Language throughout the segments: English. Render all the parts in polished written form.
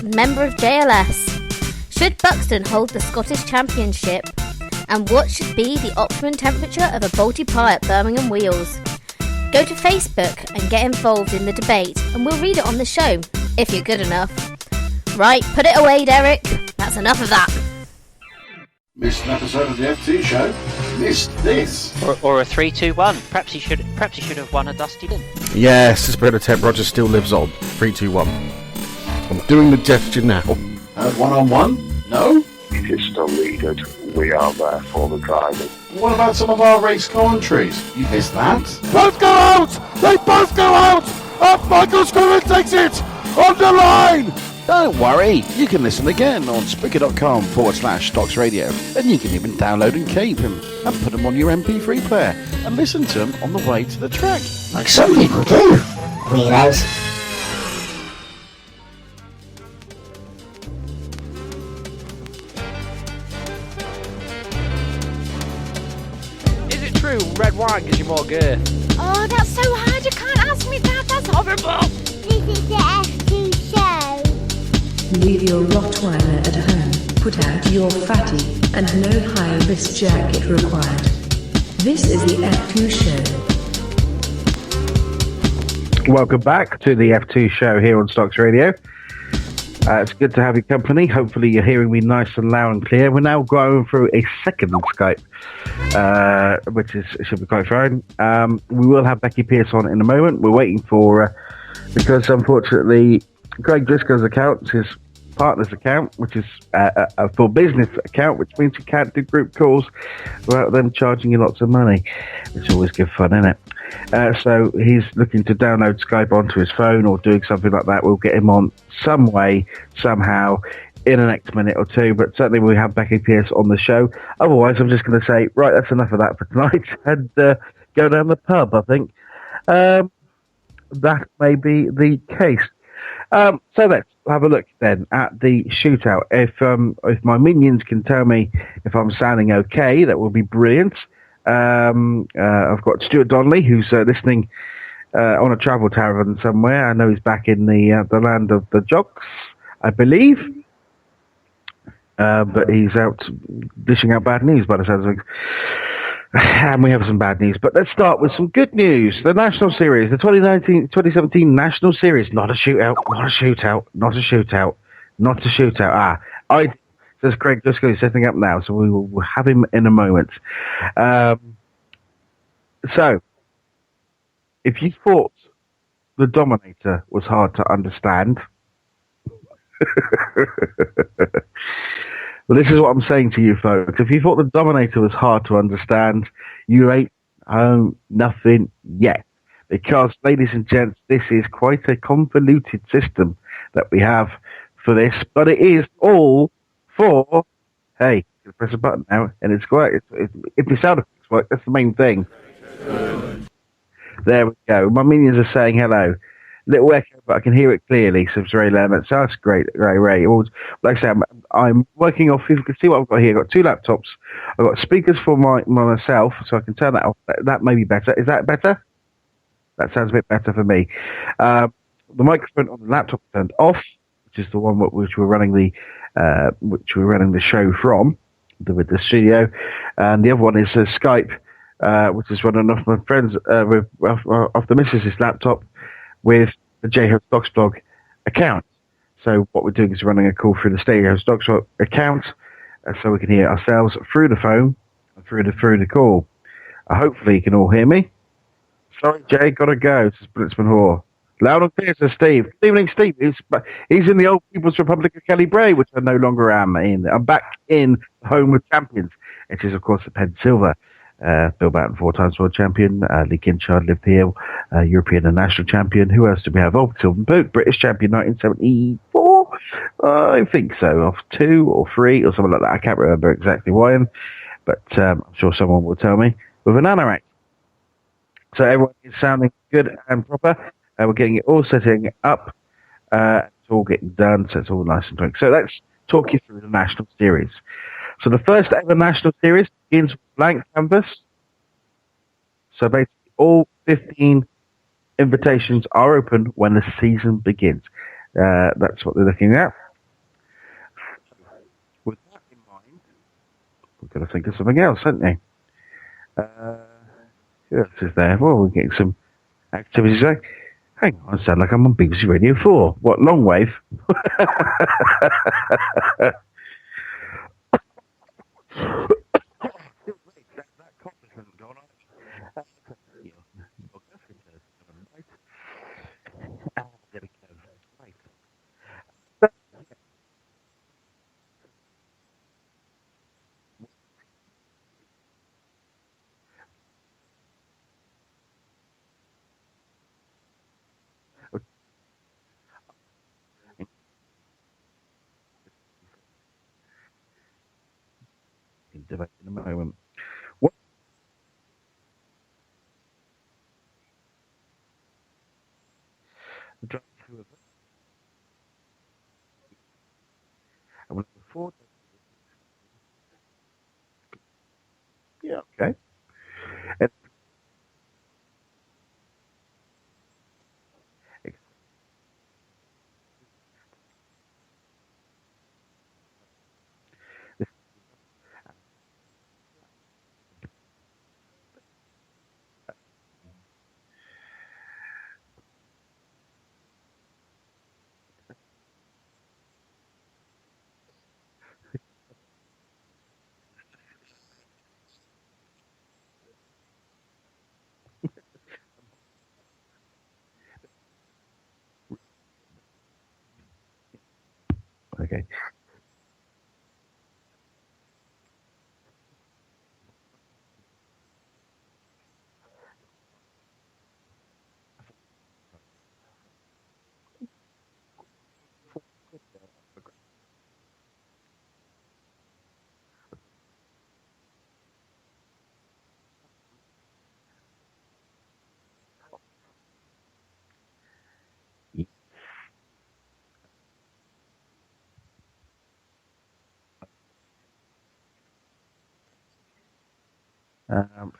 member of JLS? Should Buxton hold the Scottish Championship? And what should be the optimum temperature of a Balti pie at Birmingham Wheels? Go to Facebook and get involved in the debate, and we'll read it on the show, if you're good enough. Right, put it away, Derek. That's enough of that. Missed an episode of the FT show? Missed this? Or a 3-2-1. Perhaps he should have won a dusty bin. Yes, the spirit of Temp Rogers still lives on. 3-2-1. I'm doing the gesture now. One-on-one? No? It is still needed. We are there for the drivers. What about some of our race commentaries? You missed that? Both go out! They both go out! And Michael Scriven takes it! On the line! Don't worry, you can listen again on Spreaker.com/Stoxradio, and you can even download and keep them and put them on your MP3 player and listen to them on the way to the track. Like some people do, weirdos. Is it true red wine gives you more gear? Oh, that's so hard, you can't ask me that, that's horrible. This is the FT show. Leave your Rottweiler at home, put out your fatty, and no high-vis jacket required. This is the F2 show. Welcome back to the F2 show here on Stoxradio. It's good to have your company. Hopefully you're hearing me nice and loud and clear. We're now going through a second Skype, which should be quite fine. We will have Becky Pearce on in a moment. We're waiting for, because unfortunately Craig Driscoll's account, his partner's account, which is a full business account, which means you can't do group calls without them charging you lots of money, which is always good fun, isn't it? So he's looking to download Skype onto his phone or doing something like that. We'll get him on some way, somehow, in the next minute or two, but certainly we'll have Becky Pearce on the show. Otherwise, I'm just going to say, right, that's enough of that for tonight, and go down the pub, I think. That may be the case. So let's have a look then at the shootout. If my minions can tell me if I'm sounding okay, that will be brilliant. I've got Stuart Donnelly, who's listening on a travel tavern somewhere. I know he's back in the land of the jocks, I believe. But he's out dishing out bad news by the sounds of things. And we have some bad news. But let's start with some good news. The National Series, the 2017 National Series. Not a shootout, not a shootout, not a shootout, not a shootout. Says Craig Driscoll is setting up now, so we will have him in a moment. So, if you thought the Dominator was hard to understand, well, this is what I'm saying to you folks. If you thought the Dominator was hard to understand, you ain't owned nothing yet. Because, ladies and gents, this is quite a convoluted system that we have for this, but it is all for, hey, you press a button now, and it's great. If your sound effects work, that's the main thing. There we go. My minions are saying hello. Little echo, but I can hear it clearly, says Ray Lemon. So that's great, Ray. Like I say, I'm working off, if you can see what I've got here. I've got two laptops. I've got speakers for myself, so I can turn that off. That may be better. Is that better? That sounds a bit better for me. The microphone on the laptop turned off, which is the one which we're running the show from, with the studio, and the other one is Skype, which is running off my friends off the missus' laptop with the JHO Stocks blog account. So what we're doing is running a call through the JHO Stocks account, so we can hear ourselves through the phone and through the call. Hopefully you can all hear me. Sorry, Jay, gotta go. This is Blitzman Hoare. Loud and clear, says Steve. Good evening, Steve. He's in the Old People's Republic of Kelly Bray, which I no longer am in. I'm back in the home of champions, which is, of course, the Penn Silver. Bill Batten, 4 times world champion. Lee Kinchard lived here, European and national champion. Who else did we have? Oh, Sylvan Pook, British champion, 1974. I think so. Off 2 or 3 or something like that. I can't remember exactly when, but I'm sure someone will tell me. With an anorak. So everyone is sounding good and proper. We're getting it all setting up. It's all getting done, so it's all nice and quick. So let's talk you through the National Series. So the first ever National Series begins with blank canvas. So basically all 15 invitations are open when the season begins. That's what they're looking at. we've got to think of something else, haven't we? Who else is there? Well, we're getting some activities there. Hang on, I sound like I'm on BBC Radio 4. What, long wave? Debate in a moment. What? Yeah, okay. Okay.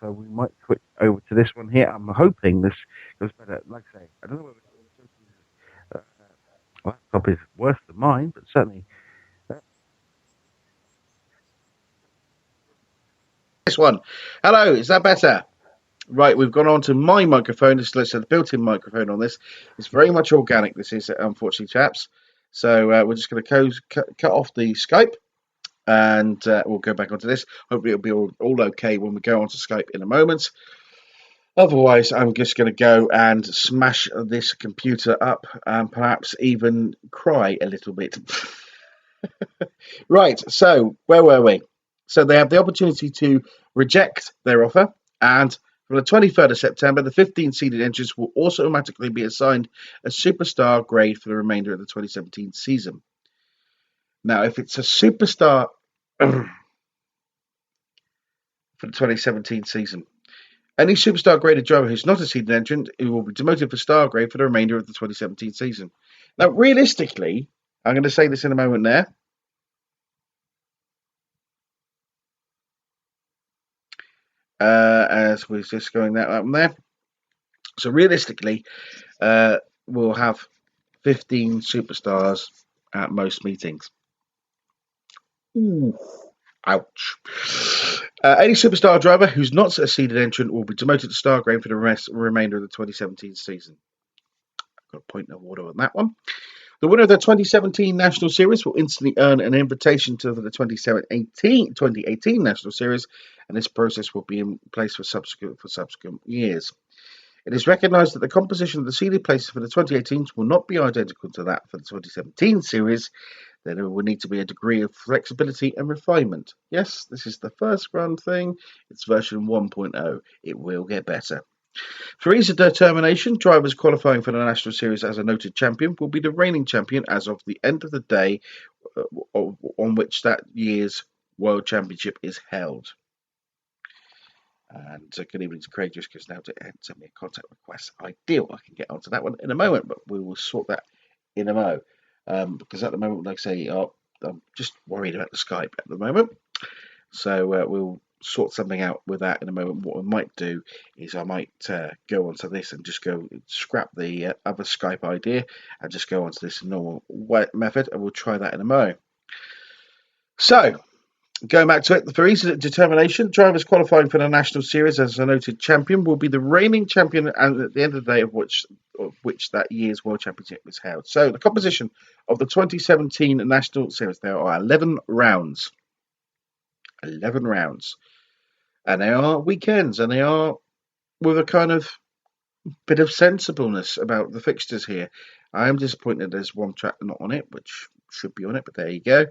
So we might switch over to this one here. I'm hoping this goes better. Like I say, I don't know whether laptop is worse than mine, but certainly. This one. Hello, is that better? Right, we've gone on to my microphone. This is the built-in microphone on this. It's very much organic, this is, unfortunately, chaps. So we're just going to cut off the Skype, and we'll go back onto this. Hopefully it'll be all okay when we go onto Skype in a moment. Otherwise, I'm just going to go and smash this computer up and perhaps even cry a little bit. Right, so where were we? So they have the opportunity to reject their offer, and from the 23rd of September, the 15 seeded entrants will also automatically be assigned a superstar grade for the remainder of the 2017 season. Now, if it's a superstar for the 2017 season, any superstar graded driver who's not a seeded entrant who will be demoted for star grade for the remainder of the 2017 season. Now, realistically, I'm going to say this in a moment there. As we're just going that up there. So realistically, we'll have 15 superstars at most meetings. Ooh, ouch. Any superstar driver who's not a seeded entrant will be demoted to star grade for the remainder of the 2017 season. I've got a point of order on that one. The winner of the 2017 National Series will instantly earn an invitation to the 2018 National Series, and this process will be in place for subsequent years. It is recognised that the composition of the seeded places for the 2018s will not be identical to that for the 2017 series. There will need to be a degree of flexibility and refinement. Yes, this is the first run thing. It's version 1.0. It will get better. For ease of determination, drivers qualifying for the National Series as a noted champion will be the reigning champion as of the end of the day on which that year's World Championship is held. And good evening to Craig Driscoll now to send me a contact request. Ideal. I can get onto that one in a moment, but we will sort that in a mo. Because at the moment, like I say, I'm just worried about the Skype at the moment. So we'll sort something out with that in a moment. What I might do is I might go onto this and just go scrap the other Skype idea and just go onto this normal method, and we'll try that in a mo. So Going back to it, for easy determination, drivers qualifying for the National Series as a noted champion will be the reigning champion, and at the end of the day of which that year's World Championship was held. So the composition of the 2017 National Series, there are 11 rounds. 11 rounds. And they are weekends, and they are with a kind of bit of sensibleness about the fixtures here. I am disappointed there's one track not on it, which should be on it, but there you go.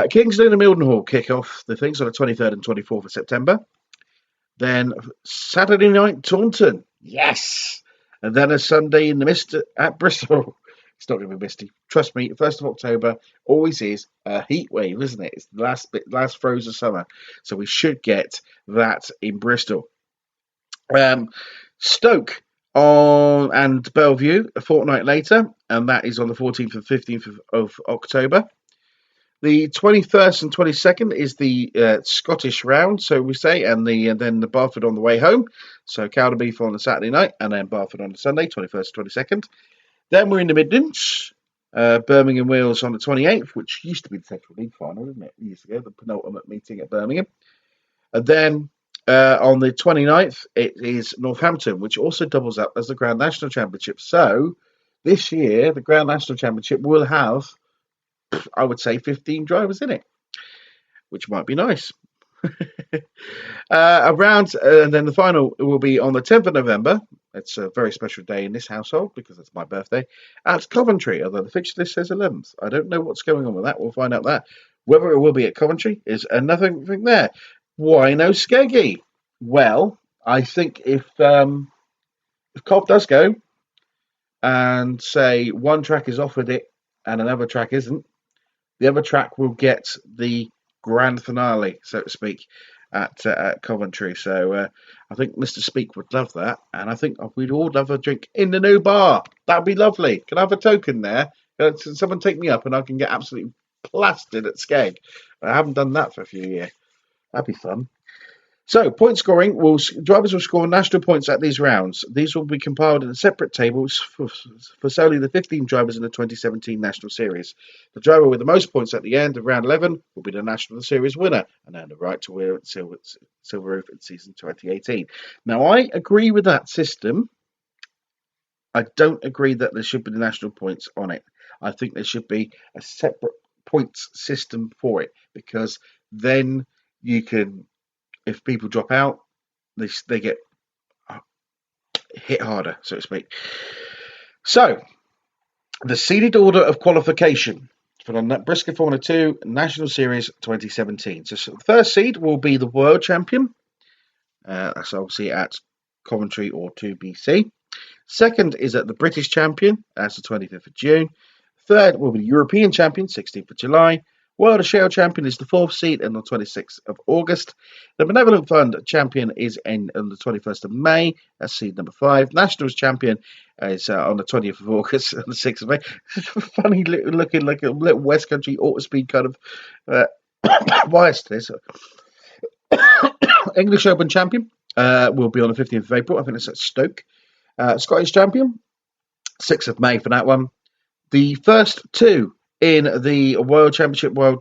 Kingston and Mildenhall kick off the things on the 23rd and 24th of September. Then Saturday night, Taunton. Yes! And then a Sunday in the mist at Bristol. It's not going to be misty. Trust me, 1st of October always is a heat wave, isn't it? It's the last throes of summer. So we should get that in Bristol. Stoke and Bellevue a fortnight later, and that is on the 14th and 15th of October. The 21st and 22nd is the Scottish round, so we say, and then the Barford on the way home. So Calderbeef on the Saturday night, and then Barford on the Sunday, 21st and 22nd. Then we're in the Midlands, Birmingham Wheels on the 28th, which used to be the Central League final, didn't it? Years ago, the penultimate meeting at Birmingham. And then on the 29th, it is Northampton, which also doubles up as the Grand National Championship. So this year, the Grand National Championship will have, I would say, 15 drivers in it, which might be nice. And then the final will be on the 10th of November. It's a very special day in this household because it's my birthday at Coventry, although the fixture list says 11th. I don't know what's going on with that. We'll find out that. Whether it will be at Coventry is another thing there. Why no Skeggy? Well, I think if Cov does go and say one track is offered it and another track isn't, the other track will get the grand finale, so to speak, at Coventry. So I think Mr. Speak would love that, and I think we'd all love a drink in the new bar. That'd be lovely. Can I have a token there? Can someone take me up and I can get absolutely plastered at Skeg? I haven't done that for a few years. That'd be fun. So, point scoring, drivers will score national points at these rounds. These will be compiled in separate tables for solely the 15 drivers in the 2017 National Series. The driver with the most points at the end of round 11 will be the National Series winner and earn the right to wear Silver Roof in season 2018. Now, I agree with that system. I don't agree that there should be the national points on it. I think there should be a separate points system for it, because then you can, if people drop out, they get hit harder, so to speak. So, the seeded order of qualification for the Bristol Formula 2 National Series 2017. So the first seed will be the World Champion. That's obviously at Coventry or 2BC. Second is at the British Champion. That's the 25th of June. Third will be the European Champion, 16th of July. World Shell Champion is the fourth seed on the 26th of August. The Benevolent Fund Champion is on the 21st of May. That's seed number 5. Nationals Champion is on the 20th of August and the 6th of May. Funny looking, like a little West Country auto speed kind of bias to this. English Open Champion will be on the 15th of April. I think that's at Stoke. Scottish Champion, 6th of May for that one. The first two in the World Championship World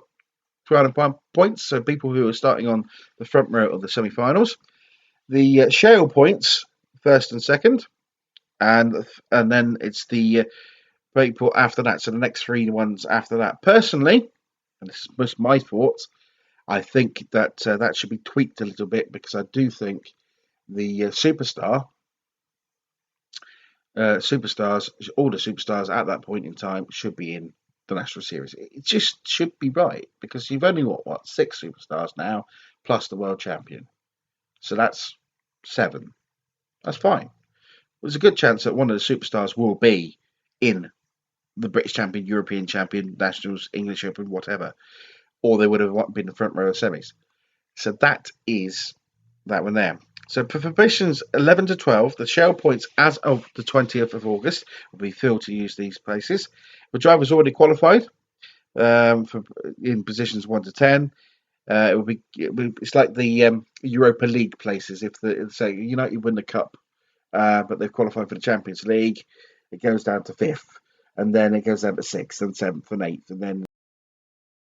200 points, so people who are starting on the front row of the semi-finals. The shale points, first and second, and then it's the people after that, so the next three ones after that. Personally, and this is most my thoughts, I think that that should be tweaked a little bit, because I do think the superstars, all the superstars at that point in time should be in the National Series. It just should be right, because you've only got 6 superstars now, plus the world champion. So that's 7. That's fine. There's a good chance that one of the superstars will be in the British Champion, European Champion, Nationals, English Open, whatever, or they would have been the front row of semis. So that is that one there. So for positions 11 to 12, the shell points as of the 20th of August will be filled to use these places. The driver's already qualified in positions 1 to 10. It's like the Europa League places. If say United win the cup, but they've qualified for the Champions League, it goes down to 5th, and then it goes down to 6th and 7th and 8th, and then